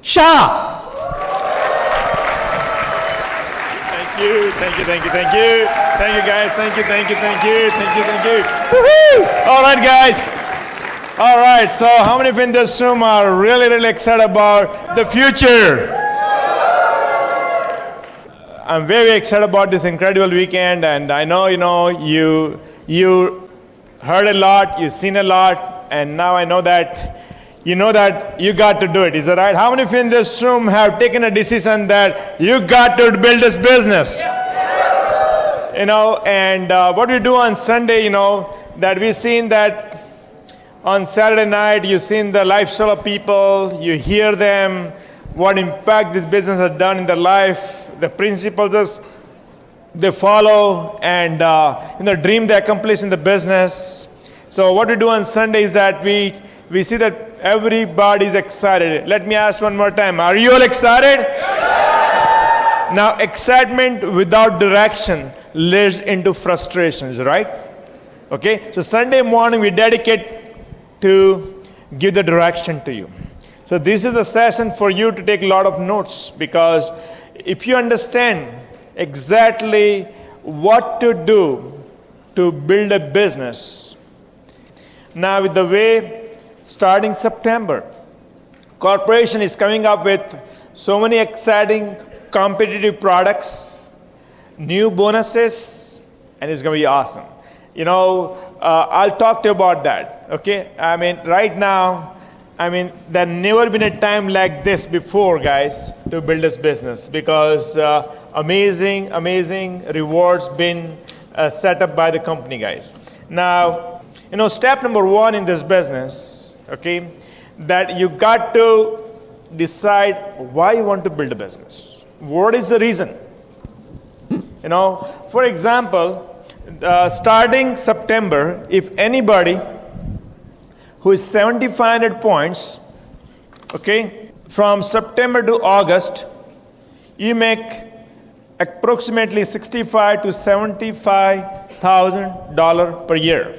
Shah. Thank you guys, thank you. Woohoo! All right guys. All right, so how many of you in this room are really excited about the future? I'm very excited about this incredible weekend, and I know, you heard a lot, you've seen a lot, and now I know that you got to do it. Is that right? How many of you in this room have taken a decision that you got to build this business? And what we do on Sunday, that we've seen that on Saturday night, you've seen the lifestyle of people, you hear them, what impact this business has done in their life, the principles they follow, and the dream they accomplish in the business. So what we do on Sunday is that we see that everybody is excited. Let me ask one more time. Are you all excited? Yeah. Now, excitement without direction leads into frustrations, right? Okay? So Sunday morning, we dedicate to give the direction to you. So this is the session for you to take a lot of notes, because if you understand exactly what to do to build a business, now with the way starting September, corporation is coming up with so many exciting competitive products, new bonuses, and it's going to be awesome. I'll talk to you about that, okay? Right now, there's never been a time like this before, guys, to build this business, because amazing rewards been set up by the company, guys. Now, step number one in this business, okay, that you got to decide why you want to build a business. What is the reason? For example, starting September, if anybody who is 7,500 points, okay, from September to August, you make approximately $65,000 to $75,000 per year,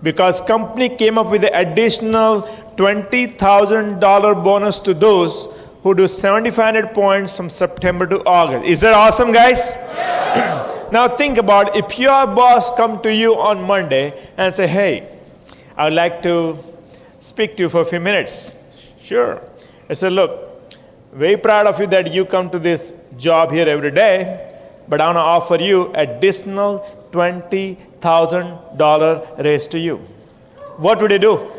because company came up with an additional $20,000 bonus to those who do 7,500 points from September to August. Is that awesome, guys? Yeah. Now think about, if your boss come to you on Monday and say, hey, I would like to speak to you for a few minutes. Sure. I said, look, very proud of you that you come to this job here every day, but I want to offer you additional $20,000 raise to you. What would you do?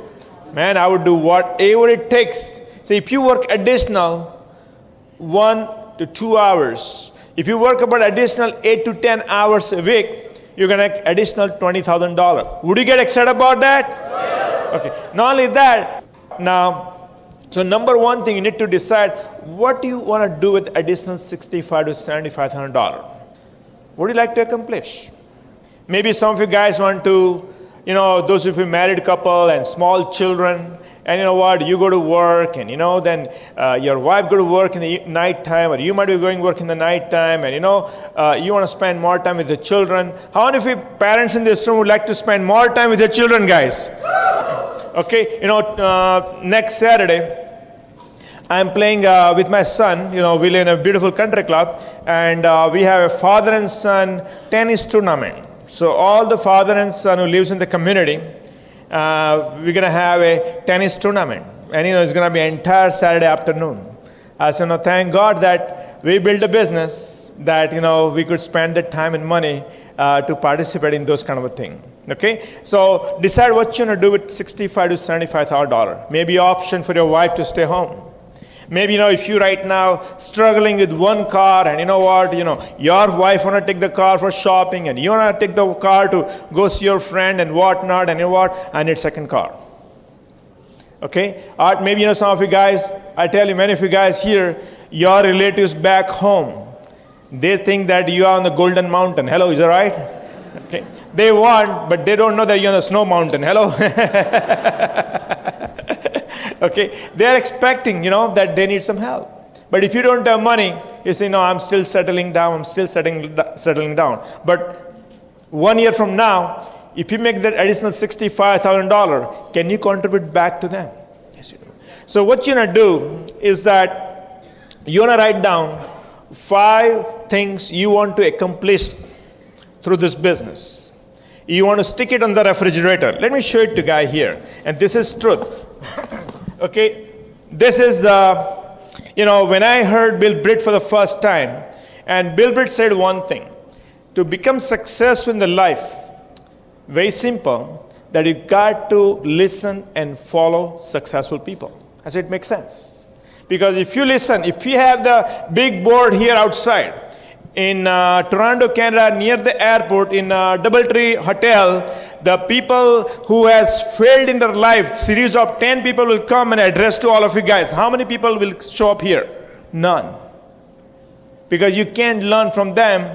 Man, I would do whatever it takes. So if you work additional 1 to 2 hours, if you work about additional 8 to 10 hours a week, you're going to get additional $20,000. Would you get excited about that? Yeah. Okay. Not only that, now, so number one thing, you need to decide what do you want to do with additional $65,000 to $75,000. What do you like to accomplish? Maybe some of you guys want to, those of you married couple and small children, and you go to work, and then your wife go to work in the night time, or you might be going work in the night time, and you want to spend more time with the children. How many of you parents in this room would like to spend more time with your children, guys? Okay, next Saturday, I'm playing with my son. We live in a beautiful country club, and we have a father and son tennis tournament. So all the father and son who lives in the community, we're going to have a tennis tournament. And, it's going to be an entire Saturday afternoon. I said, thank God that we built a business that, we could spend the time and money to participate in those kind of a thing. Okay? So decide what you're going to do with $65,000 to $75,000. Maybe option for your wife to stay home. Maybe, if you right now struggling with one car, and your wife want to take the car for shopping, and you want to take the car to go see your friend and whatnot, and I need second car. Okay? Or maybe, some of you guys, I tell you, many of you guys here, your relatives back home, they think that you are on the Golden Mountain. Hello, is that right? Okay. They want, but they don't know that you're on the snow mountain. Hello? Okay, they are expecting, that they need some help. But if you don't have money, you say, no, I'm still settling down, settling down. But 1 year from now, if you make that additional $65,000, can you contribute back to them? Yes, you do. So what you're going to do is that you're going to write down 5 things you want to accomplish through this business. You want to stick it on the refrigerator. Let me show it to guy here. And this is truth. Okay? This is the, when I heard Bill Britt for the first time, and Bill Britt said one thing. To become successful in the life, very simple, that you got to listen and follow successful people. I said, it makes sense. Because if you listen, if you have the big board here outside, in Toronto, Canada, near the airport, in Doubletree Hotel, the people who has failed in their life, series of 10 people will come and address to all of you guys. How many people will show up here? None. Because you can't learn from them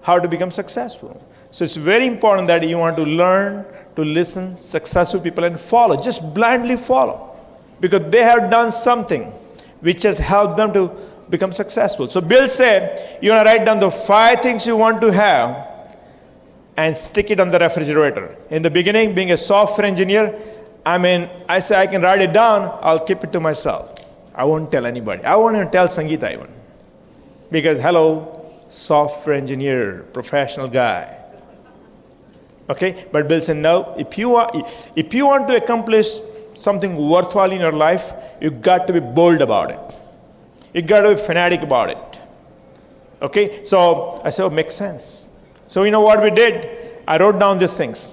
how to become successful. So it's very important that you want to learn to listen successful people and follow. Just blindly follow. Because they have done something which has helped them to become successful. So Bill said, you're going to write down the 5 things you want to have and stick it on the refrigerator. In the beginning, being a software engineer, I say I can write it down, I'll keep it to myself. I won't tell anybody. I won't even tell Sangeeta even. Because, hello, software engineer, professional guy. Okay? But Bill said, no, if you want to accomplish something worthwhile in your life, you've got to be bold about it. You got to be fanatic about it. Okay? So I said, oh, makes sense. So you know what we did? I wrote down these things.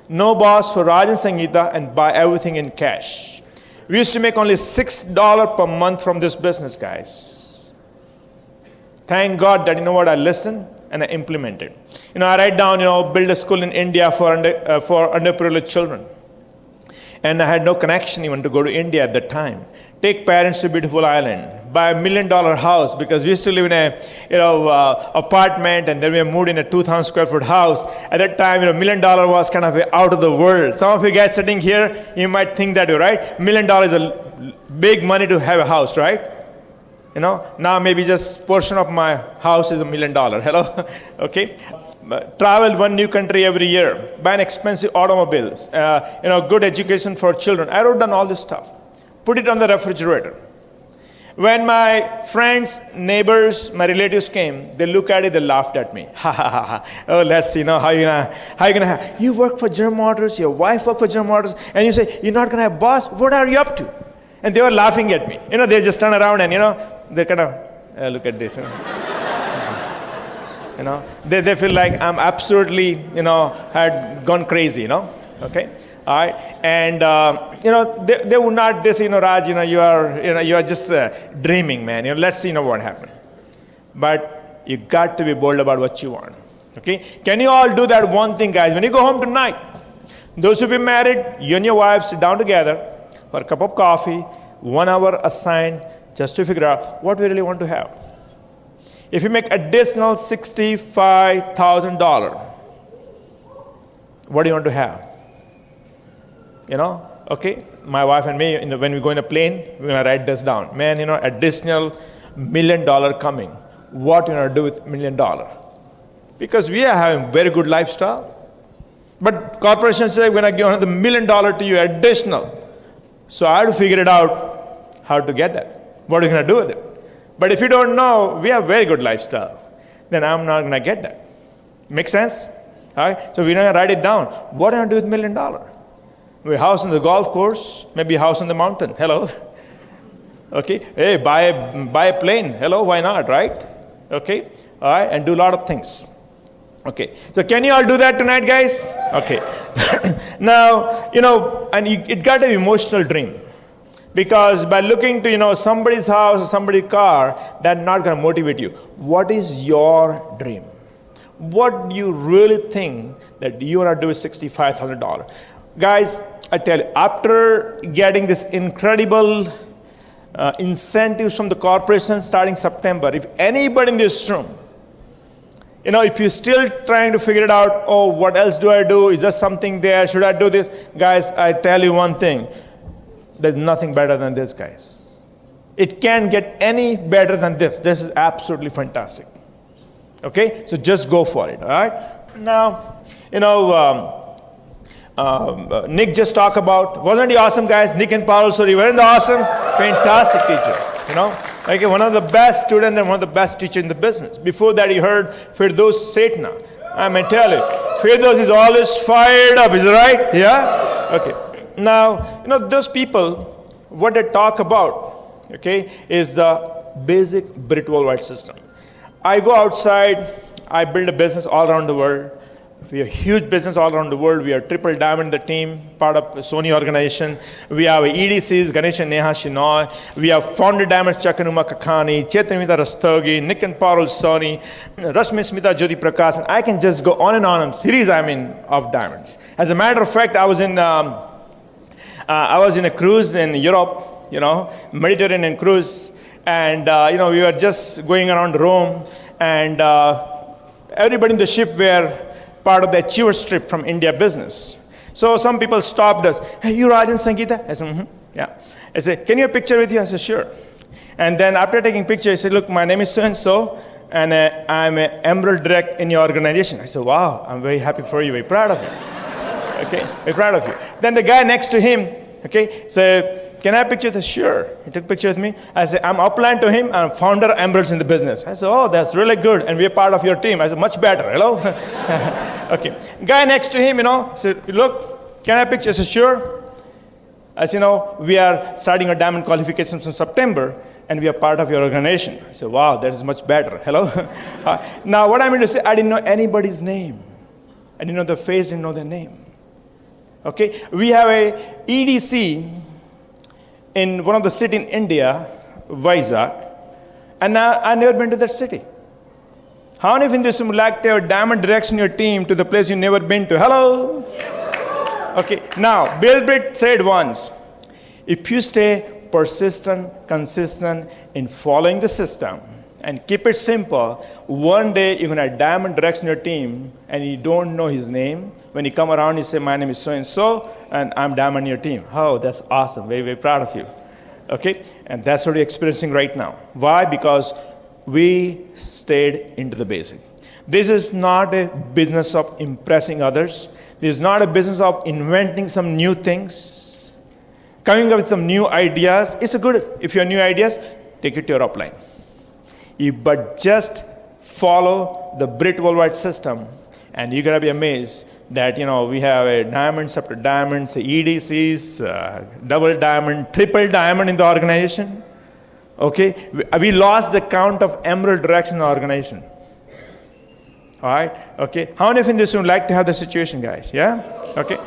No boss for Raj and Sangeeta, and buy everything in cash. We used to make only $6 per month from this business, guys. Thank God that, I listened and I implemented. I write down, build a school in India for underprivileged children. And I had no connection even to go to India at that time. Take parents to a beautiful island. Buy $1 million house, because we used to live in a apartment, and then we moved in a 2,000 square foot house. At that time, $1 million was kind of out of the world. Some of you guys sitting here, you might think that way, right? $1 million is a big money to have a house, right? Now maybe just portion of my house is $1 million. Hello? Okay? Travel one new country every year. Buy an expensive automobiles. Good education for children. I wrote down all this stuff. Put it on the refrigerator. When my friends, neighbors, my relatives came, they looked at it, they laughed at me. Ha ha ha ha. Oh, let's see, how you gonna have? You work for General Motors, your wife work for General Motors, and you say, you're not gonna have boss? What are you up to? And they were laughing at me. They just turn around and, they kind of, look at this. They feel like I'm absolutely, had gone crazy, okay? All right, and they would not. They say, Raj, you are just dreaming, man. Let's see, what happened. But you got to be bold about what you want. Okay? Can you all do that one thing, guys? When you go home tonight, those who've been married, you and your wife sit down together for a cup of coffee, 1 hour assigned, just to figure out what we really want to have. If you make additional $65,000, what do you want to have? Okay, my wife and me, when we go in a plane, we're going to write this down. Man, additional $1 million coming. What are you going to do with $1 million? Because we are having very good lifestyle. But corporations say, when I give another $1 million to you, additional. So I have to figure it out how to get that. What are you going to do with it? But if you don't know, we have very good lifestyle, then I'm not going to get that. Make sense? All right? So we're going to write it down. What am I going to do with $1 million? We have a house on the golf course, maybe a house on the mountain. Hello? Okay? Hey, buy a plane. Hello? Why not, right? Okay? All right? And do a lot of things. Okay. So can you all do that tonight, guys? Okay. Now, it got an emotional dream. Because by looking to, somebody's house or somebody's car, that's not going to motivate you. What is your dream? What do you really think that you want to do with $65,000? Guys, I tell you, after getting this incredible incentives from the corporation starting September, if anybody in this room, if you're still trying to figure it out, oh, what else do I do? Is there something there? Should I do this? Guys, I tell you one thing. There's nothing better than this, guys. It can't get any better than this. This is absolutely fantastic. Okay? So just go for it, all right? Now, Nick just talked about. Wasn't he awesome, guys? Nick and Paul, sorry, weren't they awesome? Fantastic teacher, you know. Like one of the best students and one of the best teachers in the business. Before that, he heard Firdaus Setna. I may tell you, Firdaus is always fired up, is it right? Yeah? Okay. Now, you know, those people, what they talk about, okay, is the basic Brit worldwide system. I go outside, I build a business all around the world. We have a huge business all around the world. We are triple diamond the team, part of the Sony organization. We have EDCs, Ganesh and Neha Shinoy. We have founded diamonds, Chakanuma Kakani, Chetanmita Rastogi, Nick and Parul Sony, Rashmi Smita Jyoti Prakash. And I can just go on and on series, of diamonds. As a matter of fact, I was in a cruise in Europe, you know, Mediterranean cruise. And, you know, we were just going around Rome. And everybody in the ship were part of the Achievers trip from India business. So some people stopped us. Hey, you Raj and Sangeeta? I said, yeah. I said, can you have a picture with you? I said, sure. And then after taking picture, I said, look, my name is so-and-so, and I'm an Emerald Direct in your organization. I said, wow, I'm very happy for you, very proud of you. Okay, very proud of you. Then the guy next to him, okay, said, can I have a picture? I said, sure. He took a picture with me. I said, I'm upline to him. I'm founder of Emeralds in the business. I said, oh, that's really good. And we're part of your team. I said, much better. Hello? Okay. Guy next to him, you know, said, look, can I have a picture? I said, sure. I said, you know, we are starting our diamond qualifications in September, and we are part of your organization. I said, wow, that is much better. Hello? Now, what I mean to say, I didn't know anybody's name. I didn't know their face, didn't know their name. Okay? We have a EDC in one of the city in India, Vizag, and now I've never been to that city. How many of you would like to have diamond directs in your team to the place you've never been to? Hello? Okay, now, Bill Britt said once, if you stay persistent, consistent in following the system, and keep it simple, one day you're going to have diamond directs in your team, and you don't know his name. When you come around, you say, my name is so-and-so, and I'm diamond in your team. Oh, that's awesome. Very, very proud of you. Okay? And that's what we're experiencing right now. Why? Because we stayed into the basic. This is not a business of impressing others. This is not a business of inventing some new things, coming up with some new ideas. It's a good, if you have new ideas, take it to your upline. But just follow the Brit worldwide system, and you're going to be amazed that, you know, we have a diamonds after diamonds, EDCs, double diamond, triple diamond in the organization. Okay? We lost the count of Emerald Directs in the organization. All right? Okay? How many of you in this would like to have the situation, guys? Yeah? Okay?